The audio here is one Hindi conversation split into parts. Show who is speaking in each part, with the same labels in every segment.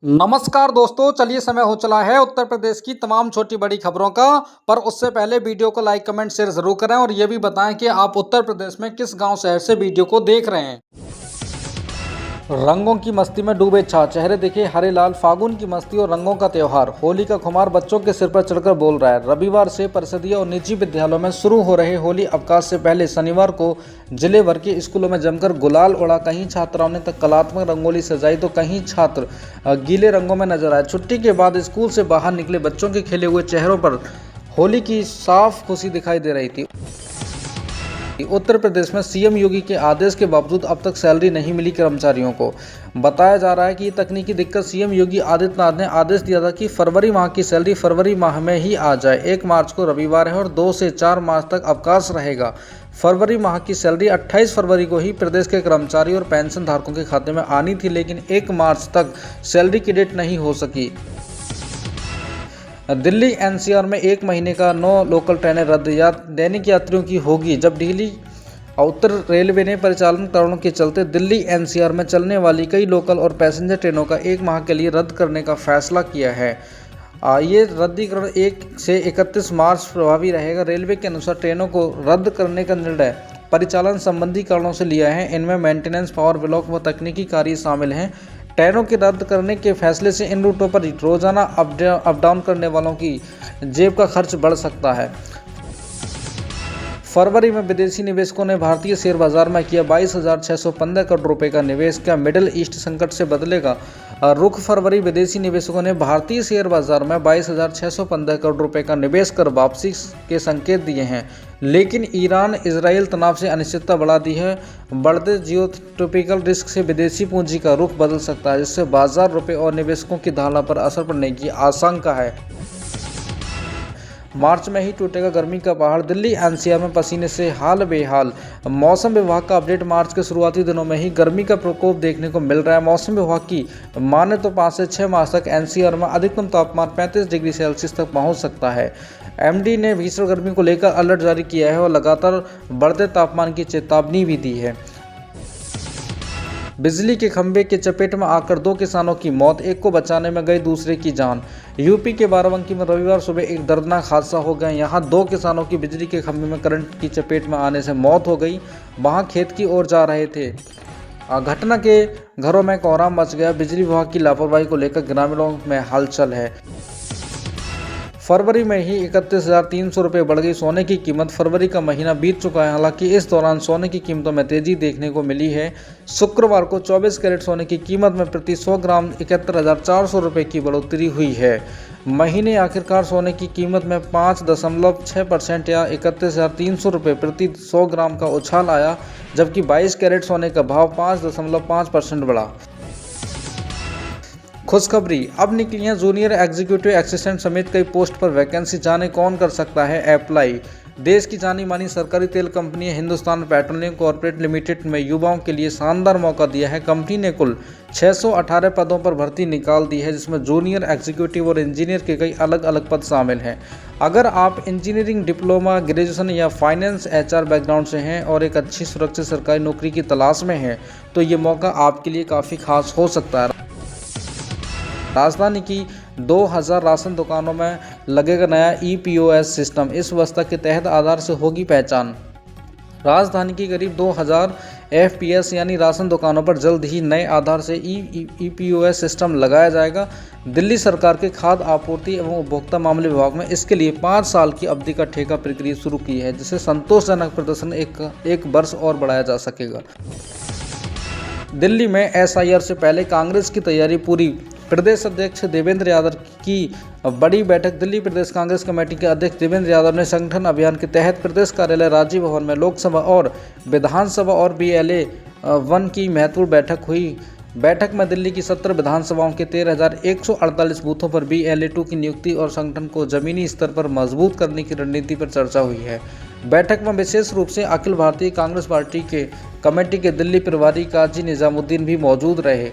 Speaker 1: नमस्कार दोस्तों, चलिए समय हो चला है उत्तर प्रदेश की तमाम छोटी बड़ी खबरों का। पर उससे पहले वीडियो को लाइक कमेंट शेयर जरूर करें और ये भी बताएं कि आप उत्तर प्रदेश में किस गांव शहर से वीडियो को देख रहे हैं। रंगों की मस्ती में डूबे चेहरे दिखे हरे लाल। फागुन की मस्ती और रंगों का त्योहार होली का खुमार बच्चों के सिर पर चढ़कर बोल रहा है। रविवार से परिषदीय और निजी विद्यालयों में शुरू हो रहे होली अवकाश से पहले शनिवार को जिले भर के स्कूलों में जमकर गुलाल उड़ा। कहीं छात्राओं ने कलात्मक रंगोली सजाई तो कहीं छात्र गीले रंगों में नजर आए। छुट्टी के बाद स्कूल से बाहर निकले बच्चों के खिले हुए चेहरों पर होली की साफ खुशी दिखाई दे रही थी। उत्तर प्रदेश में सीएम योगी के आदेश के बावजूद अब तक सैलरी नहीं मिली कर्मचारियों को। बताया जा रहा है कि ये तकनीकी दिक्कत सीएम योगी आदित्यनाथ ने आदेश दिया था कि फरवरी माह की सैलरी फरवरी माह में ही आ जाए। 1 मार्च को रविवार है और 2 से 4 मार्च तक अवकाश रहेगा। फरवरी माह की सैलरी 28 फरवरी को ही प्रदेश के कर्मचारी और पेंशन धारकों के खाते में आनी थी, लेकिन 1 मार्च तक सैलरी की डेट नहीं हो सकी। दिल्ली एनसीआर में 1 महीने का 9 लोकल ट्रेनें रद्द या दैनिक यात्रियों की होगी। जब दिल्ली उत्तर रेलवे ने परिचालन कारणों के चलते दिल्ली एनसीआर में चलने वाली कई लोकल और पैसेंजर ट्रेनों का 1 माह के लिए रद्द करने का फैसला किया है। ये रद्दीकरण 1 से 31 मार्च प्रभावी रहेगा। रेलवे के अनुसार ट्रेनों को रद्द करने का निर्णय परिचालन संबंधी कारणों से लिया है। इनमें मेंटेनेंस, पावर ब्लॉक व तकनीकी कार्य शामिल हैं। ट्रेनों के रद्द करने के फैसले से इन रूटों पर रोजाना अप डाउन करने वालों की जेब का खर्च बढ़ सकता है। फरवरी में विदेशी निवेशकों ने भारतीय शेयर बाजार में किया 22,615 करोड़ रुपए का निवेश। क्या मिडिल ईस्ट संकट से बदलेगा रुख? फरवरी विदेशी निवेशकों ने भारतीय शेयर बाजार में 22,615 करोड़ रुपए का निवेश कर वापसी के संकेत दिए हैं, लेकिन ईरान इजराइल तनाव से अनिश्चितता बढ़ा दी है। बढ़ते जियोपॉलिटिकल रिस्क से विदेशी पूंजी का रुख बदल सकता है, जिससे बाजार, रुपए और निवेशकों की धारणा पर असर पड़ने की आशंका है। मार्च में ही टूटेगा गर्मी का पहाड़। दिल्ली एनसीआर में पसीने से हाल बेहाल। मौसम विभाग का अपडेट। मार्च के शुरुआती दिनों में ही गर्मी का प्रकोप देखने को मिल रहा है। मौसम विभाग की माने तो 5 से 6 मार्च तक एनसीआर में अधिकतम तापमान 35 डिग्री सेल्सियस तक पहुंच सकता है। एमडी ने भीषण गर्मी को लेकर अलर्ट जारी किया है और लगातार बढ़ते तापमान की चेतावनी भी दी है। बिजली के खंभे के चपेट में आकर 2 किसानों की मौत, एक को बचाने में गई दूसरे की जान। यूपी के बाराबंकी में रविवार सुबह एक दर्दनाक हादसा हो गया। यहां 2 किसानों की बिजली के खंभे में करंट की चपेट में आने से मौत हो गई। वहां खेत की ओर जा रहे थे। घटना के घरों में कोहराम मच गया। बिजली विभाग की लापरवाही को लेकर ग्रामीणों में हलचल है। फरवरी में ही 31,300 रुपये बढ़ गई सोने की कीमत। फरवरी का महीना बीत चुका है, हालांकि इस दौरान सोने की कीमतों में तेजी देखने को मिली है। शुक्रवार को 24 कैरेट सोने की कीमत में प्रति 100 ग्राम 71,400 रुपये की बढ़ोतरी हुई है। महीने आखिरकार सोने की कीमत में 5.6% या 31,300 रुपये प्रति 100 ग्राम का उछाल आया, जबकि 22 कैरेट सोने का भाव 5.5% बढ़ा। खुशखबरी, अब निकली हैं जूनियर एग्जीक्यूटिव असिस्टेंट समेत कई पोस्ट पर वैकेंसी। जाने कौन कर सकता है अप्लाई। देश की जानी मानी सरकारी तेल company Hindustan petroleum corporate limited में युवाओं के लिए शानदार मौका दिया है। कंपनी ने कुल 618 पदों पर भर्ती निकाल दी है, जिसमें जूनियर एग्जीक्यूटिव और इंजीनियर के कई अलग अलग पद शामिल हैं। अगर आप इंजीनियरिंग, डिप्लोमा, ग्रेजुएशन या फाइनेंस, HR बैकग्राउंड से हैं और एक अच्छी सुरक्षित सरकारी नौकरी की तलाश में हैं, तो ये मौका आपके लिए काफ़ी खास हो सकता है। राजधानी की 2000 राशन दुकानों में लगेगा नया EPOS सिस्टम। इस व्यवस्था के तहत आधार से होगी पहचान। राजधानी की करीब 2000 FPS यानी राशन दुकानों पर जल्द ही नए आधार से EPOS सिस्टम लगाया जाएगा। दिल्ली सरकार के खाद्य आपूर्ति एवं उपभोक्ता मामले विभाग में इसके लिए 5 साल की अवधि का ठेका प्रक्रिया शुरू की है, जिससे संतोषजनक प्रदर्शन एक वर्ष और बढ़ाया जा सकेगा। दिल्ली में SIR से पहले कांग्रेस की तैयारी पूरी। प्रदेश अध्यक्ष देवेंद्र यादव की बड़ी बैठक। दिल्ली प्रदेश कांग्रेस कमेटी के अध्यक्ष देवेंद्र यादव ने संगठन अभियान के तहत प्रदेश कार्यालय राजीव भवन में लोकसभा और विधानसभा और BLA 1 की महत्वपूर्ण बैठक हुई। बैठक में दिल्ली की 17 विधानसभाओं के 13,148 बूथों पर BLA 2 की नियुक्ति और संगठन को जमीनी स्तर पर मजबूत करने की रणनीति पर चर्चा हुई है। बैठक में विशेष रूप से अखिल भारतीय कांग्रेस पार्टी के कमेटी के दिल्ली प्रभारी काजी निजामुद्दीन भी मौजूद रहे।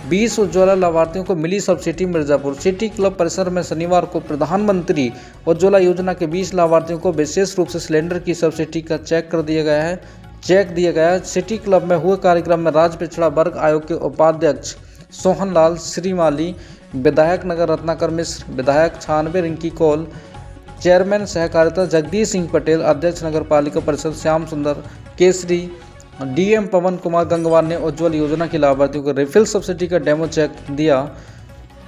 Speaker 1: 20 उज्ज्वला लाभार्थियों को मिली सब्सिडी। मिर्जापुर सिटी क्लब परिसर में शनिवार को प्रधानमंत्री उज्ज्वला योजना के 20 लाभार्थियों को विशेष रूप से सिलेंडर की सब्सिडी का चेक दिया गया। सिटी क्लब में हुए कार्यक्रम में राज्य पिछड़ा वर्ग आयोग के उपाध्यक्ष सोहनलाल श्रीमाली, विधायक नगर रत्नाकर मिश्र, विधायक 96 रिंकी कौल, चेयरमैन सहकारिता जगदीश सिंह पटेल, अध्यक्ष नगर पालिका परिषद श्याम सुंदर केसरी, डीएम पवन कुमार गंगवार ने उज्ज्वल योजना के लाभार्थियों को रिफिल सब्सिडी का डेमो चेक दिया।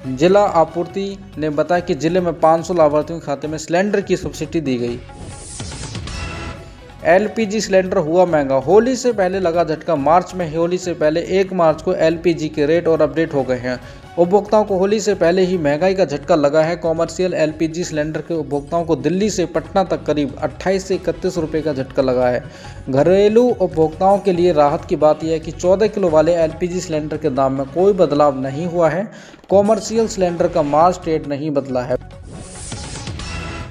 Speaker 1: जिला आपूर्ति ने बताया कि जिले में 500 लाभार्थियों के खाते में सिलेंडर की सब्सिडी दी गई। एलपीजी सिलेंडर हुआ महंगा, होली से पहले लगा झटका। मार्च में होली से पहले 1 मार्च को एलपीजी के रेट और अपडेट हो गए हैं। उपभोक्ताओं को होली से पहले ही महंगाई का झटका लगा है। कॉमर्शियल एलपीजी सिलेंडर के उपभोक्ताओं को दिल्ली से पटना तक करीब 28 से 31 रुपये का झटका लगा है। घरेलू उपभोक्ताओं के लिए राहत की बात यह है कि 14 किलो वाले एलपीजी सिलेंडर के दाम में कोई बदलाव नहीं हुआ है। कॉमर्शियल सिलेंडर का मार्च रेट नहीं बदला है।